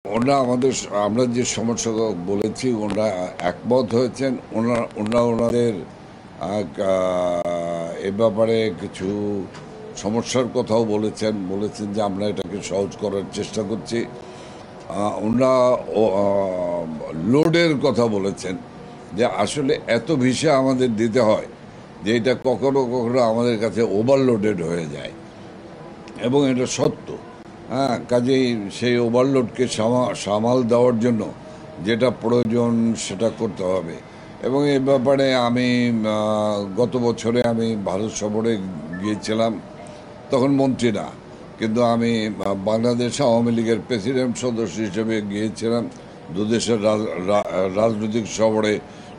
ওনারা আমরা যে সমস্যা বলেছি ওনারা একমত হয়েছেন। ওনারা ওনাদের এ ব্যাপারে কিছু সমস্যার কথাও বলেছেন যে আমরা এটাকে সহজ করার চেষ্টা করছি। ওনারা লোডের কথা বলেছেন যে আসলে এত ভিসা আমাদের দিতে হয় যে এটা কখনো কখনো আমাদের কাছে ওভারলোডেড হয়ে যায়, এবং এটা সত্য। হ্যাঁ, কাজেই সেই ওভারলোডকে সামাল দেওয়ার জন্য যেটা প্রয়োজন সেটা করতে হবে। এবং এ ব্যাপারে আমি গত বছরে আমি ভারত সফরে গিয়েছিলাম, তখন মন্ত্রী না, কিন্তু আমি বাংলাদেশ আওয়ামী লীগের প্রেসিডেন্ট সদস্য হিসেবে গিয়েছিলাম দুদেশের রাজনৈতিক সফরে।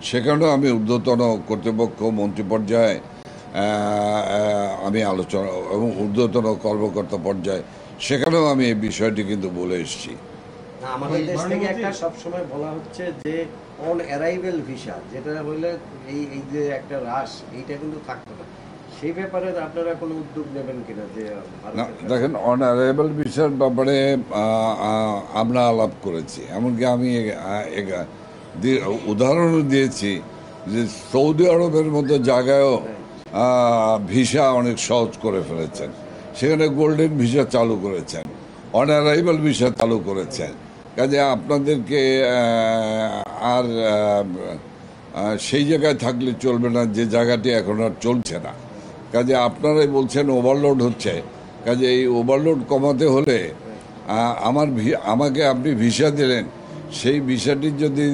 সেখানেও আমি ঊর্ধ্বতন কর্তৃপক্ষ মন্ত্রী পর্যায়ে আমি আলোচনা এবং ঊর্ধ্বতন কর্মকর্তা পর্যায়ে সেখানেও আমি এই বিষয়টি কিন্তু বলে এসেছি। আমাদের দেশ থেকে একটা সবসময় বলা হচ্ছে যে অন অ্যারাইভেল ভিসা, যেটা হইলে এই যে একটা হ্রাস, এইটা কিন্তু থাকতো না। সেই ব্যাপারে আপনারা কোনো উদ্যোগ নেবেন কিনা? যে দেখেন, অন অ্যারাইভেল ভিসার ব্যাপারে আমরা আলাপ করেছি, এমনকি আমি উদাহরণও দিয়েছি যে সৌদি আরবের মতো জায়গায়ও ভিসা অনেক সহজ করে ফেলেছেন। সেখানে গোল্ডেন ভিসা চালু করেছেন, অন অ্যারাইভাল ভিসা চালু করেছেন। কাজে আপনাদেরকে আর সেই জায়গায় থাকলে চলবে না যে জায়গাটি এখন আর চলছে না। কাজে আপনারাই বলছেন ওভারলোড হচ্ছে, কাজে এই ওভারলোড কমাতে হলে আমাকে আপনি ভিসা দিলেন, সেই ভিসাটি যদি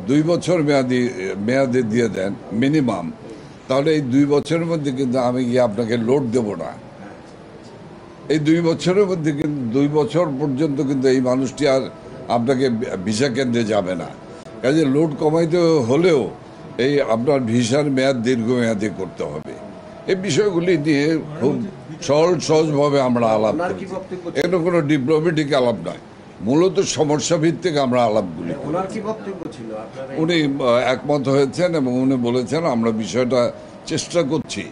2 বছর মেয়াদে দিয়ে দেন মিনিমাম, তাহলে এই 2 বছরের মধ্যে কিন্তু আমি গিয়ে আপনাকে লোড দেব না। এই 2 বছরের মধ্যে কিন্তু 2 বছর পর্যন্ত কিন্তু এই মানুষটি আর আপনাকে ভিসা কেন্দ্রে যাবে না। কাজে লোড কমাইতে হলেও এই আপনার ভিসার মেয়াদ দীর্ঘমেয়াদী করতে হবে। এই বিষয়গুলি নিয়ে খুব সহজভাবে আমরা আলাপ করি। এখানে কোনো ডিপ্লোমেটিক আলাপ নয়, মূলত সমস্যা ভিত্তিক আমরা আলাপগুলি করি। উনি একমত হয়েছেন এবং উনি বলেছেন আমরা বিষয়টা চেষ্টা করছি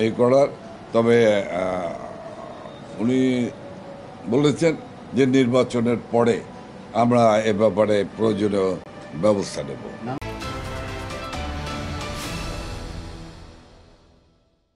এই করার। তবে উনি বলেছেন যে নির্বাচনের পরে আমরা এ ব্যাপারে প্রয়োজনীয় ব্যবস্থা নেব।